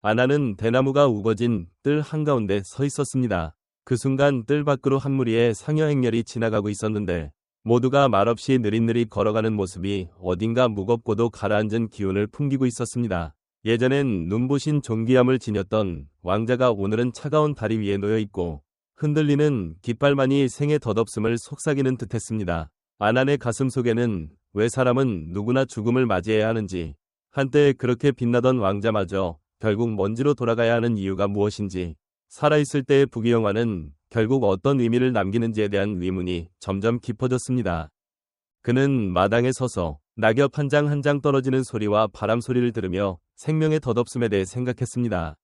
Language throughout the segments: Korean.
아나는 대나무가 우거진 뜰 한가운데 서 있었습니다. 그 순간 뜰 밖으로 한 무리의 상여 행렬이 지나가고 있었는데 모두가 말없이 느릿느릿 걸어가는 모습이 어딘가 무겁고도 가라앉은 기운을 풍기고 있었습니다. 예전엔 눈부신 존귀함을 지녔던 왕자가 오늘은 차가운 다리 위에 놓여 있고 흔들리는 깃발만이 생의 덧없음을 속삭이는 듯했습니다. 아난의 가슴 속에는 왜 사람은 누구나 죽음을 맞이해야 하는지, 한때 그렇게 빛나던 왕자마저 결국 먼지로 돌아가야 하는 이유가 무엇인지, 살아있을 때의 부귀영화는 결국 어떤 의미를 남기는지에 대한 의문이 점점 깊어졌습니다. 그는 마당에 서서 낙엽 한 장 한 장 떨어지는 소리와 바람 소리를 들으며 생명의 덧없음에 대해 생각했습니다.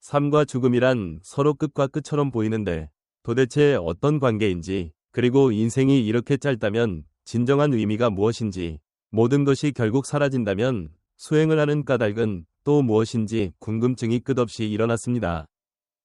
삶과 죽음이란 서로 끝과 끝처럼 보이는데 도대체 어떤 관계인지, 그리고 인생이 이렇게 짧다면 진정한 의미가 무엇인지, 모든 것이 결국 사라진다면 수행을 하는 까닭은 또 무엇인지 궁금증이 끝없이 일어났습니다.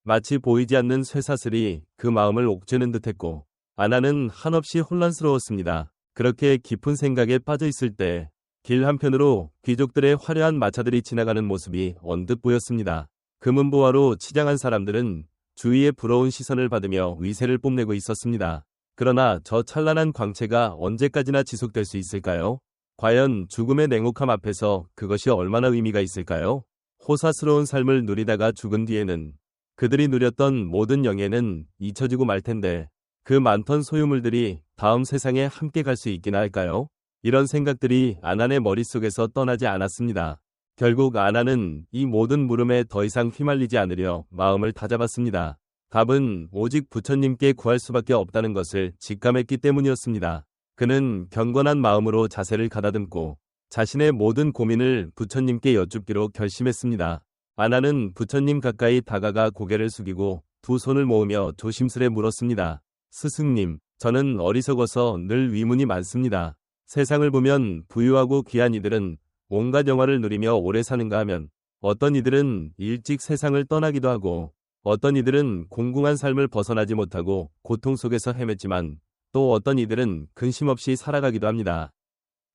마치 보이지 않는 쇠사슬이 그 마음을 옥죄는 듯했고 아나는 한없이 혼란스러웠습니다. 그렇게 깊은 생각에 빠져 있을 때 길 한편으로 귀족들의 화려한 마차들이 지나가는 모습이 언뜻 보였습니다. 금은보화로 치장한 사람들은 주위의 부러운 시선을 받으며 위세를 뽐내고 있었습니다. 그러나 저 찬란한 광채가 언제까지나 지속될 수 있을까요? 과연 죽음의 냉혹함 앞에서 그것이 얼마나 의미가 있을까요? 호사스러운 삶을 누리다가 죽은 뒤에는 그들이 누렸던 모든 영예는 잊혀지고 말 텐데 그 많던 소유물들이 다음 세상에 함께 갈 수 있기나 할까요? 이런 생각들이 아난의 머릿속에서 떠나지 않았습니다. 결국 아나는 이 모든 물음에 더 이상 휘말리지 않으려 마음을 다잡았습니다. 답은 오직 부처님께 구할 수밖에 없다는 것을 직감했기 때문이었습니다. 그는 경건한 마음으로 자세를 가다듬고 자신의 모든 고민을 부처님께 여쭙기로 결심했습니다. 아나는 부처님 가까이 다가가 고개를 숙이고 두 손을 모으며 조심스레 물었습니다. 스승님, 저는 어리석어서 늘 의문이 많습니다. 세상을 보면 부유하고 귀한 이들은 온갖 영화를 누리며 오래 사는가 하면 어떤 이들은 일찍 세상을 떠나기도 하고 어떤 이들은 공공한 삶을 벗어나지 못하고 고통 속에서 헤맸지만 또 어떤 이들은 근심 없이 살아가기도 합니다.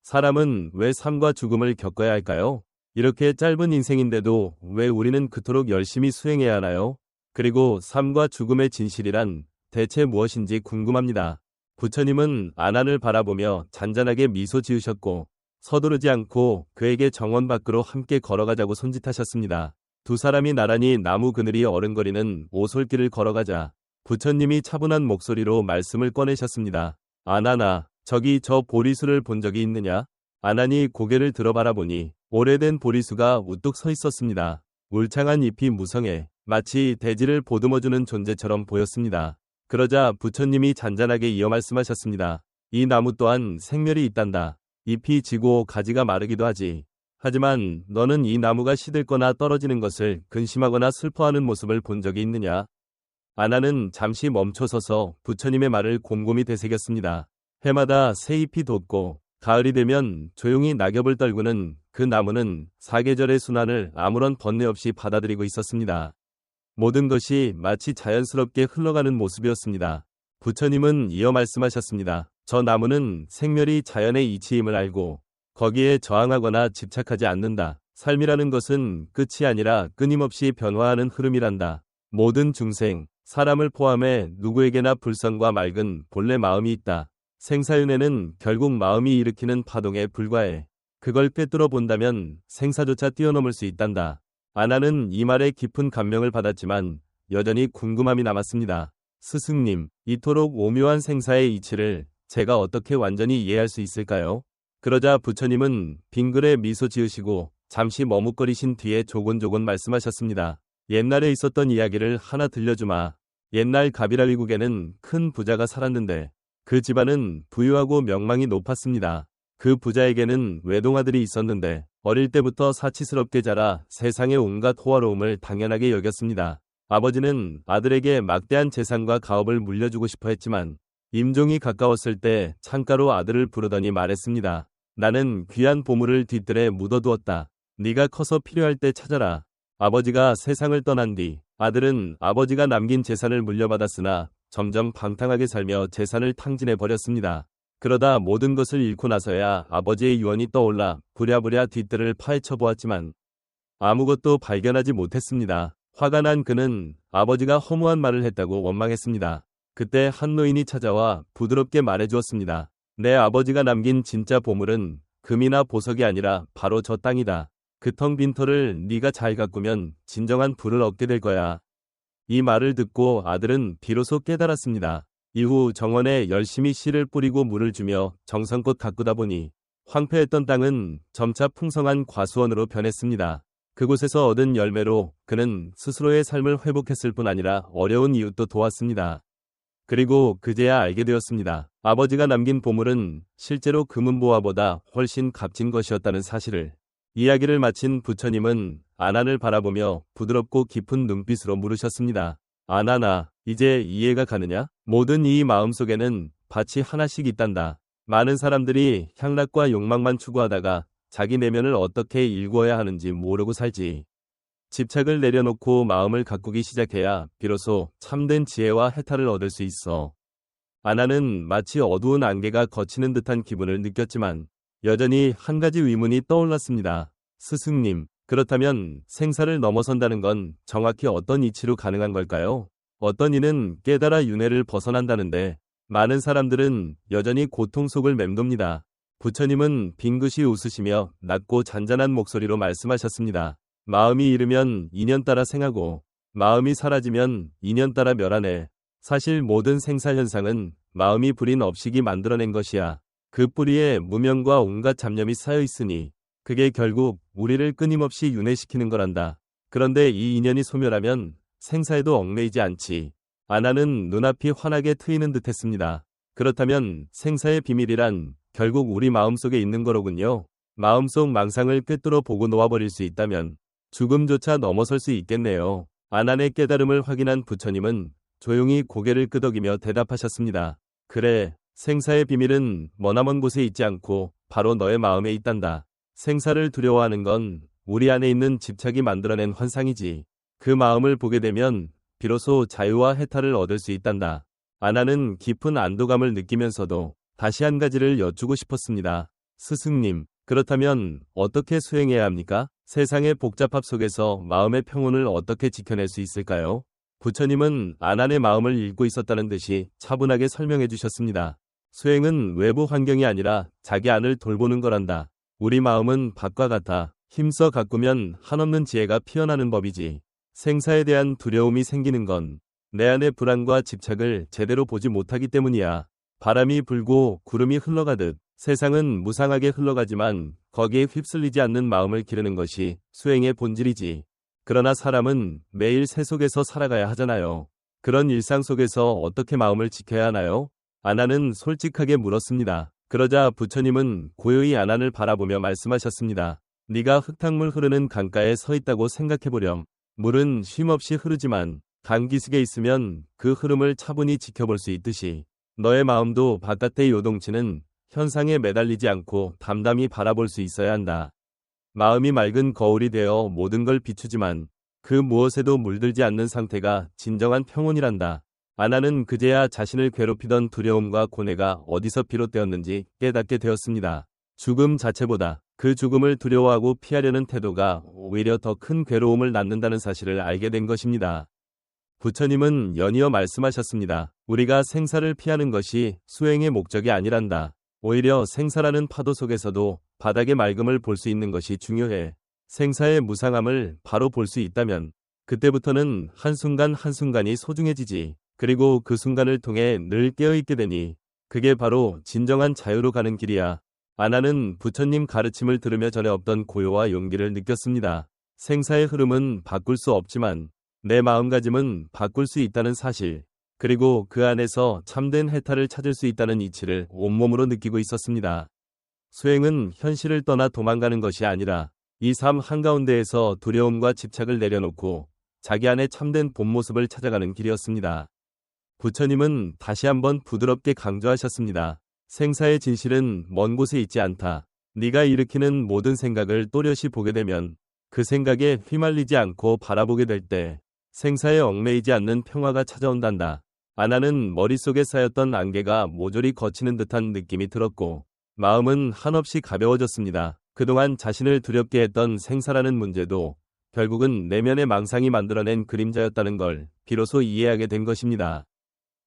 사람은 왜 삶과 죽음을 겪어야 할까요? 이렇게 짧은 인생인데도 왜 우리는 그토록 열심히 수행해야 하나요? 그리고 삶과 죽음의 진실이란 대체 무엇인지 궁금합니다. 부처님은 아난을 바라보며 잔잔하게 미소 지으셨고 서두르지 않고 그에게 정원 밖으로 함께 걸어가자고 손짓하셨습니다. 두 사람이 나란히 나무 그늘이 어른거리는 오솔길을 걸어가자 부처님이 차분한 목소리로 말씀을 꺼내셨습니다. 아나나, 저기 저 보리수를 본 적이 있느냐? 아난이 고개를 들어 바라보니 오래된 보리수가 우뚝 서 있었습니다. 울창한 잎이 무성해 마치 대지를 보듬어주는 존재처럼 보였습니다. 그러자 부처님이 잔잔하게 이어 말씀하셨습니다. 이 나무 또한 생멸이 있단다. 잎이 지고 가지가 마르기도 하지. 하지만 너는 이 나무가 시들거나 떨어지는 것을 근심하거나 슬퍼하는 모습을 본 적이 있느냐? 아나는 잠시 멈춰서서 부처님의 말을 곰곰이 되새겼습니다. 해마다 새 잎이 돋고 가을이 되면 조용히 낙엽을 떨구는 그 나무는 사계절의 순환을 아무런 번뇌 없이 받아들이고 있었습니다. 모든 것이 마치 자연스럽게 흘러가는 모습이었습니다. 부처님은 이어 말씀하셨습니다. 저 나무는 생멸이 자연의 이치임을 알고 거기에 저항하거나 집착하지 않는다. 삶이라는 것은 끝이 아니라 끊임없이 변화하는 흐름이란다. 모든 중생, 사람을 포함해 누구에게나 불성과 맑은 본래 마음이 있다. 생사윤회는 결국 마음이 일으키는 파동에 불과해. 그걸 꿰뚫어 본다면 생사조차 뛰어넘을 수 있단다. 아나는 이 말에 깊은 감명을 받았지만 여전히 궁금함이 남았습니다. 스승님, 이토록 오묘한 생사의 이치를 제가 어떻게 완전히 이해할 수 있을까요? 그러자 부처님은 빙글에 미소 지으시고 잠시 머뭇거리신 뒤에 조곤조곤 말씀하셨습니다. 옛날에 있었던 이야기를 하나 들려주마. 옛날 가비랄리국에는 큰 부자가 살았는데 그 집안은 부유하고 명망이 높았습니다. 그 부자에게는 외동아들이 있었는데 어릴 때부터 사치스럽게 자라 세상의 온갖 호화로움을 당연하게 여겼습니다. 아버지는 아들에게 막대한 재산과 가업을 물려주고 싶어 했지만 임종이 가까웠을 때 창가로 아들을 부르더니 말했습니다. 나는 귀한 보물을 뒤뜰에 묻어두었다. 네가 커서 필요할 때 찾아라. 아버지가 세상을 떠난 뒤 아들은 아버지가 남긴 재산을 물려받았으나 점점 방탕하게 살며 재산을 탕진해버렸습니다. 그러다 모든 것을 잃고 나서야 아버지의 유언이 떠올라 부랴부랴 뒤뜰을 파헤쳐 보았지만 아무것도 발견하지 못했습니다. 화가 난 그는 아버지가 허무한 말을 했다고 원망했습니다. 그때 한 노인이 찾아와 부드럽게 말해주었습니다. 내 아버지가 남긴 진짜 보물은 금이나 보석이 아니라 바로 저 땅이다. 그 텅 빈 터를 네가 잘 가꾸면 진정한 부를 얻게 될 거야. 이 말을 듣고 아들은 비로소 깨달았습니다. 이후 정원에 열심히 씨를 뿌리고 물을 주며 정성껏 가꾸다 보니 황폐했던 땅은 점차 풍성한 과수원으로 변했습니다. 그곳에서 얻은 열매로 그는 스스로의 삶을 회복했을 뿐 아니라 어려운 이웃도 도왔습니다. 그리고 그제야 알게 되었습니다. 아버지가 남긴 보물은 실제로 금은보화보다 훨씬 값진 것이었다는 사실을. 이야기를 마친 부처님은 아난을 바라보며 부드럽고 깊은 눈빛으로 물으셨습니다. 아난아, 이제 이해가 가느냐? 모든 이 마음속에는 밭이 하나씩 있단다. 많은 사람들이 향락과 욕망만 추구하다가 자기 내면을 어떻게 일구어야 하는지 모르고 살지. 집착을 내려놓고 마음을 가꾸기 시작해야 비로소 참된 지혜와 해탈을 얻을 수 있어. 아나는 마치 어두운 안개가 걷히는 듯한 기분을 느꼈지만 여전히 한 가지 의문이 떠올랐습니다. 스승님, 그렇다면 생사를 넘어선다는 건 정확히 어떤 이치로 가능한 걸까요? 어떤 이는 깨달아 윤회를 벗어난다는데 많은 사람들은 여전히 고통 속을 맴돕니다. 부처님은 빙긋이 웃으시며 낮고 잔잔한 목소리로 말씀하셨습니다. 마음이 이르면 인연 따라 생하고 마음이 사라지면 인연 따라 멸하네. 사실 모든 생사현상은 마음이 부린 업식이 만들어낸 것이야. 그 뿌리에 무명과 온갖 잡념이 쌓여 있으니 그게 결국 우리를 끊임없이 윤회시키는 거란다. 그런데 이 인연이 소멸하면 생사에도 얽매이지 않지. 아나는 눈앞이 환하게 트이는 듯했습니다. 그렇다면 생사의 비밀이란 결국 우리 마음속에 있는 거로군요. 마음속 망상을 꿰뚫어 보고 놓아버릴 수 있다면 죽음조차 넘어설 수 있겠네요. 아난의 깨달음을 확인한 부처님은 조용히 고개를 끄덕이며 대답하셨습니다. 그래, 생사의 비밀은 머나먼 곳에 있지 않고 바로 너의 마음에 있단다. 생사를 두려워하는 건 우리 안에 있는 집착이 만들어낸 환상이지. 그 마음을 보게 되면 비로소 자유와 해탈을 얻을 수 있단다. 아나는 깊은 안도감을 느끼면서도 다시 한 가지를 여쭈고 싶었습니다. 스승님, 그렇다면 어떻게 수행해야 합니까? 세상의 복잡합 속에서 마음의 평온을 어떻게 지켜낼 수 있을까요? 부처님은 아난의 마음을 읽고 있었다는 듯이 차분하게 설명해 주셨습니다. 수행은 외부 환경이 아니라 자기 안을 돌보는 거란다. 우리 마음은 밭과 같아 힘써 가꾸면 한없는 지혜가 피어나는 법이지. 생사에 대한 두려움이 생기는 건 내 안의 불안과 집착을 제대로 보지 못하기 때문이야. 바람이 불고 구름이 흘러가듯 세상은 무상하게 흘러가지만 거기에 휩쓸리지 않는 마음을 기르는 것이 수행의 본질이지. 그러나 사람은 매일 새 속에서 살아가야 하잖아요. 그런 일상 속에서 어떻게 마음을 지켜야 하나요? 아난은 솔직하게 물었습니다. 그러자 부처님은 고요히 아난을 바라보며 말씀하셨습니다. 네가 흙탕물 흐르는 강가에 서 있다고 생각해보렴. 물은 쉼없이 흐르지만 강 기슭에 있으면 그 흐름을 차분히 지켜볼 수 있듯이 너의 마음도 바깥의 요동치는 현상에 매달리지 않고 담담히 바라볼 수 있어야 한다. 마음이 맑은 거울이 되어 모든 걸 비추지만 그 무엇에도 물들지 않는 상태가 진정한 평온이란다. 아나는 그제야 자신을 괴롭히던 두려움과 고뇌가 어디서 비롯되었는지 깨닫게 되었습니다. 죽음 자체보다 그 죽음을 두려워하고 피하려는 태도가 오히려 더 큰 괴로움을 낳는다는 사실을 알게 된 것입니다. 부처님은 연이어 말씀하셨습니다. 우리가 생사를 피하는 것이 수행의 목적이 아니란다. 오히려 생사라는 파도 속에서도 바닥의 맑음을 볼 수 있는 것이 중요해. 생사의 무상함을 바로 볼 수 있다면 그때부터는 한순간 한순간이 소중해지지. 그리고 그 순간을 통해 늘 깨어있게 되니 그게 바로 진정한 자유로 가는 길이야. 아나는 부처님 가르침을 들으며 전에 없던 고요와 용기를 느꼈습니다. 생사의 흐름은 바꿀 수 없지만 내 마음가짐은 바꿀 수 있다는 사실, 그리고 그 안에서 참된 해탈을 찾을 수 있다는 이치를 온몸으로 느끼고 있었습니다. 수행은 현실을 떠나 도망가는 것이 아니라 이 삶 한가운데에서 두려움과 집착을 내려놓고 자기 안에 참된 본 모습을 찾아가는 길이었습니다. 부처님은 다시 한번 부드럽게 강조하셨습니다. 생사의 진실은 먼 곳에 있지 않다. 네가 일으키는 모든 생각을 또렷이 보게 되면 그 생각에 휘말리지 않고 바라보게 될 때 생사에 얽매이지 않는 평화가 찾아온단다. 아나는 머릿속에 쌓였던 안개가 모조리 걷히는 듯한 느낌이 들었고 마음은 한없이 가벼워졌습니다. 그동안 자신을 두렵게 했던 생사라는 문제도 결국은 내면의 망상이 만들어낸 그림자였다는 걸 비로소 이해하게 된 것입니다.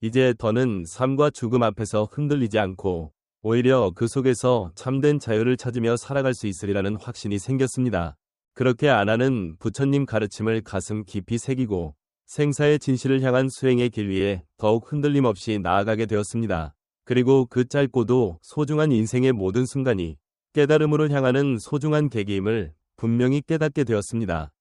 이제 더는 삶과 죽음 앞에서 흔들리지 않고 오히려 그 속에서 참된 자유를 찾으며 살아갈 수 있으리라는 확신이 생겼습니다. 그렇게 아나는 부처님 가르침을 가슴 깊이 새기고 생사의 진실을 향한 수행의 길 위에 더욱 흔들림 없이 나아가게 되었습니다. 그리고 그 짧고도 소중한 인생의 모든 순간이 깨달음으로 향하는 소중한 계기임을 분명히 깨닫게 되었습니다.